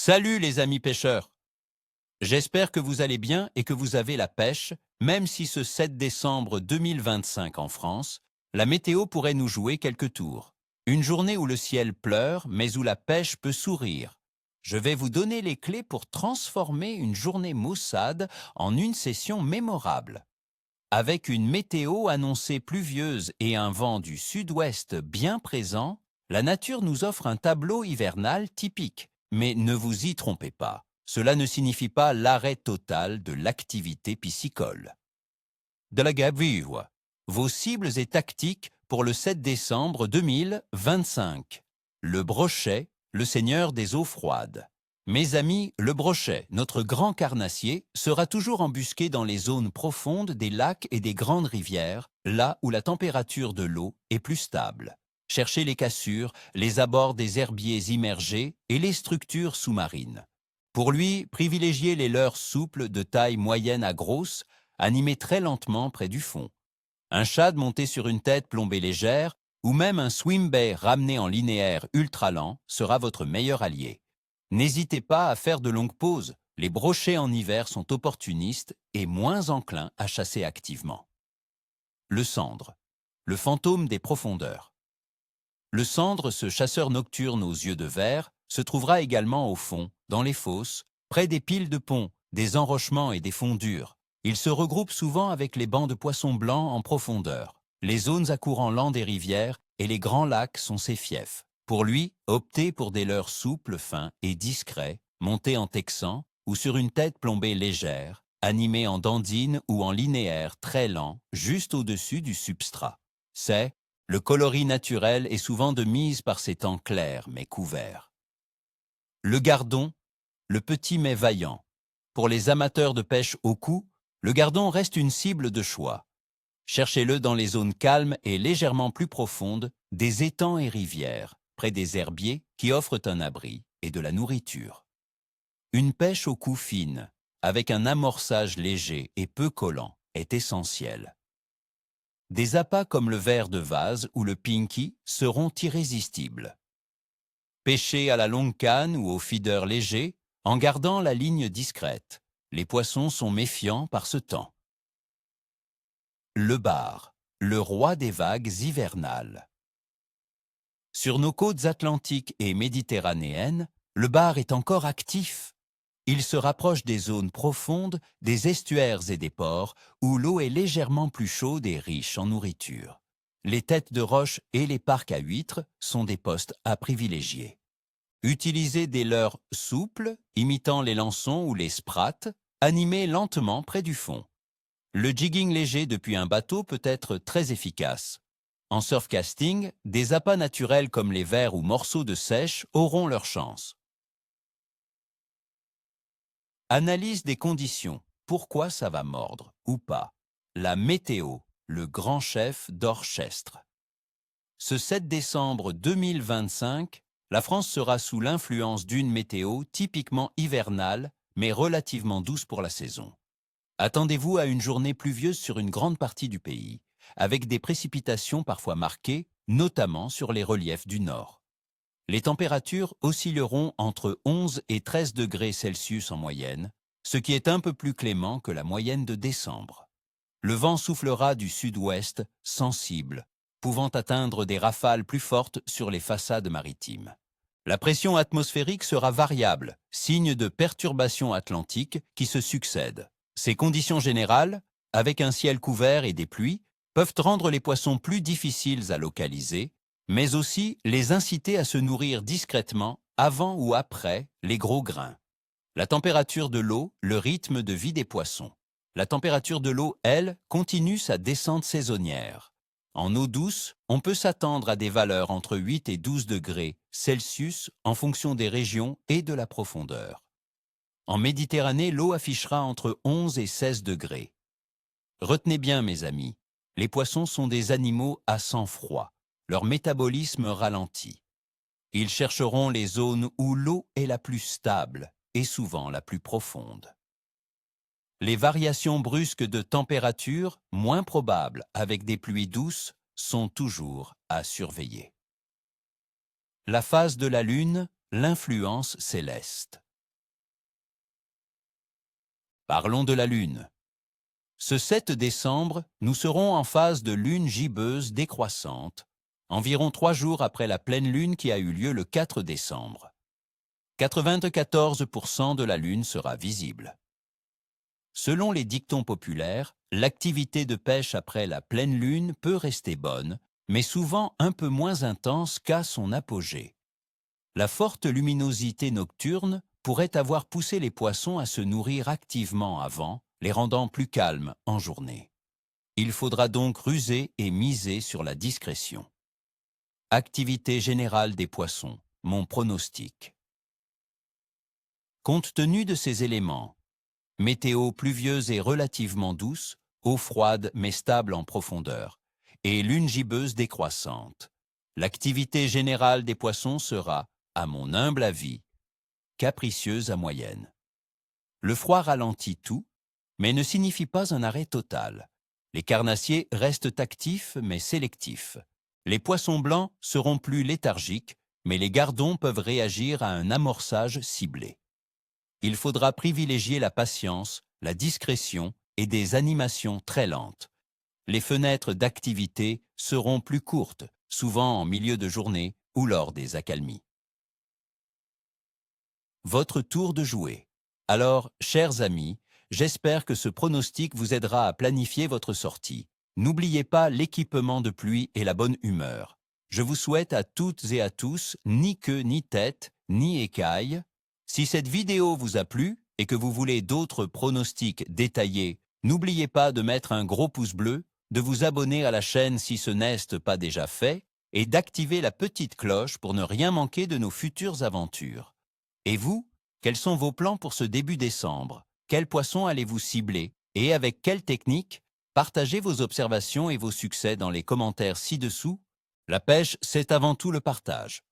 Salut les amis pêcheurs! J'espère que vous allez bien et que vous avez la pêche, même si ce 7 décembre 2025 en France, la météo pourrait nous jouer quelques tours. Une journée où le ciel pleure, mais où la pêche peut sourire. Je vais vous donner les clés pour transformer une journée maussade en une session mémorable. Avec une météo annoncée pluvieuse et un vent du sud-ouest bien présent, la nature nous offre un tableau hivernal typique. Mais ne vous y trompez pas, cela ne signifie pas l'arrêt total de l'activité piscicole. De la Gabure, vos cibles et tactiques pour le 7 décembre 2025. Le brochet, le seigneur des eaux froides. Mes amis, le brochet, notre grand carnassier, sera toujours embusqué dans les zones profondes des lacs et des grandes rivières, là où la température de l'eau est plus stable. Cherchez les cassures, les abords des herbiers immergés et les structures sous-marines. Pour lui, privilégiez les leurres souples de taille moyenne à grosse, animés très lentement près du fond. Un shad monté sur une tête plombée légère, ou même un swimbait ramené en linéaire ultra lent sera votre meilleur allié. N'hésitez pas à faire de longues pauses, les brochets en hiver sont opportunistes et moins enclins à chasser activement. Le sandre, le fantôme des profondeurs. Le sandre, ce chasseur nocturne aux yeux de verre, se trouvera également au fond, dans les fosses, près des piles de ponts, des enrochements et des fonds durs. Il se regroupe souvent avec les bancs de poissons blancs en profondeur. Les zones à courant lent des rivières et les grands lacs sont ses fiefs. Pour lui, optez pour des leurres souples, fins et discrets, montés en texan ou sur une tête plombée légère, animée en dandine ou en linéaire très lent, juste au-dessus du substrat. Le coloris naturel est souvent de mise par ces temps clairs mais couverts. Le gardon, le petit mais vaillant. Pour les amateurs de pêche au cou, le gardon reste une cible de choix. Cherchez-le dans les zones calmes et légèrement plus profondes des étangs et rivières, près des herbiers qui offrent un abri et de la nourriture. Une pêche au cou fine, avec un amorçage léger et peu collant, est essentielle. Des appâts comme le ver de vase ou le pinky seront irrésistibles. Pêchez à la longue canne ou au feeder léger, en gardant la ligne discrète. Les poissons sont méfiants par ce temps. Le bar, le roi des vagues hivernales. Sur nos côtes atlantiques et méditerranéennes, le bar est encore actif. Il se rapproche des zones profondes, des estuaires et des ports, où l'eau est légèrement plus chaude et riche en nourriture. Les têtes de roche et les parcs à huîtres sont des postes à privilégier. Utilisez des leurres souples, imitant les lançons ou les sprats, animés lentement près du fond. Le jigging léger depuis un bateau peut être très efficace. En surfcasting, des appâts naturels comme les vers ou morceaux de sèche auront leur chance. Analyse des conditions. Pourquoi ça va mordre ou pas? La météo, le grand chef d'orchestre. Ce 7 décembre 2025, la France sera sous l'influence d'une météo typiquement hivernale, mais relativement douce pour la saison. Attendez-vous à une journée pluvieuse sur une grande partie du pays, avec des précipitations parfois marquées, notamment sur les reliefs du nord. Les températures oscilleront entre 11 et 13 degrés Celsius en moyenne, ce qui est un peu plus clément que la moyenne de décembre. Le vent soufflera du sud-ouest, sensible, pouvant atteindre des rafales plus fortes sur les façades maritimes. La pression atmosphérique sera variable, signe de perturbations atlantiques qui se succèdent. Ces conditions générales, avec un ciel couvert et des pluies, peuvent rendre les poissons plus difficiles à localiser, mais aussi les inciter à se nourrir discrètement avant ou après les gros grains. La température de l'eau, le rythme de vie des poissons. La température de l'eau, elle, continue sa descente saisonnière. En eau douce, on peut s'attendre à des valeurs entre 8 et 12 degrés Celsius en fonction des régions et de la profondeur. En Méditerranée, l'eau affichera entre 11 et 16 degrés. Retenez bien, mes amis, les poissons sont des animaux à sang froid. Leur métabolisme ralentit. Ils chercheront les zones où l'eau est la plus stable et souvent la plus profonde. Les variations brusques de température, moins probables avec des pluies douces, sont toujours à surveiller. La phase de la Lune, l'influence céleste. Parlons de la Lune. Ce 7 décembre, nous serons en phase de lune gibbeuse décroissante, environ 3 jours après la pleine lune qui a eu lieu le 4 décembre. 94% de la Lune sera visible. Selon les dictons populaires, l'activité de pêche après la pleine lune peut rester bonne, mais souvent un peu moins intense qu'à son apogée. La forte luminosité nocturne pourrait avoir poussé les poissons à se nourrir activement avant, les rendant plus calmes en journée. Il faudra donc ruser et miser sur la discrétion. Activité générale des poissons, mon pronostic. Compte tenu de ces éléments, météo pluvieuse et relativement douce, eau froide mais stable en profondeur, et lune gibbeuse décroissante, l'activité générale des poissons sera, à mon humble avis, capricieuse à moyenne. Le froid ralentit tout, mais ne signifie pas un arrêt total. Les carnassiers restent actifs mais sélectifs. Les poissons blancs seront plus léthargiques, mais les gardons peuvent réagir à un amorçage ciblé. Il faudra privilégier la patience, la discrétion et des animations très lentes. Les fenêtres d'activité seront plus courtes, souvent en milieu de journée ou lors des accalmies. Votre tour de jouer. Alors, chers amis, j'espère que ce pronostic vous aidera à planifier votre sortie. N'oubliez pas l'équipement de pluie et la bonne humeur. Je vous souhaite à toutes et à tous ni queue ni tête, ni écailles. Si cette vidéo vous a plu et que vous voulez d'autres pronostics détaillés, n'oubliez pas de mettre un gros pouce bleu, de vous abonner à la chaîne si ce n'est pas déjà fait et d'activer la petite cloche pour ne rien manquer de nos futures aventures. Et vous, quels sont vos plans pour ce début décembre? Quels poissons allez-vous cibler? Et avec quelle technique? Partagez vos observations et vos succès dans les commentaires ci-dessous. La pêche, c'est avant tout le partage.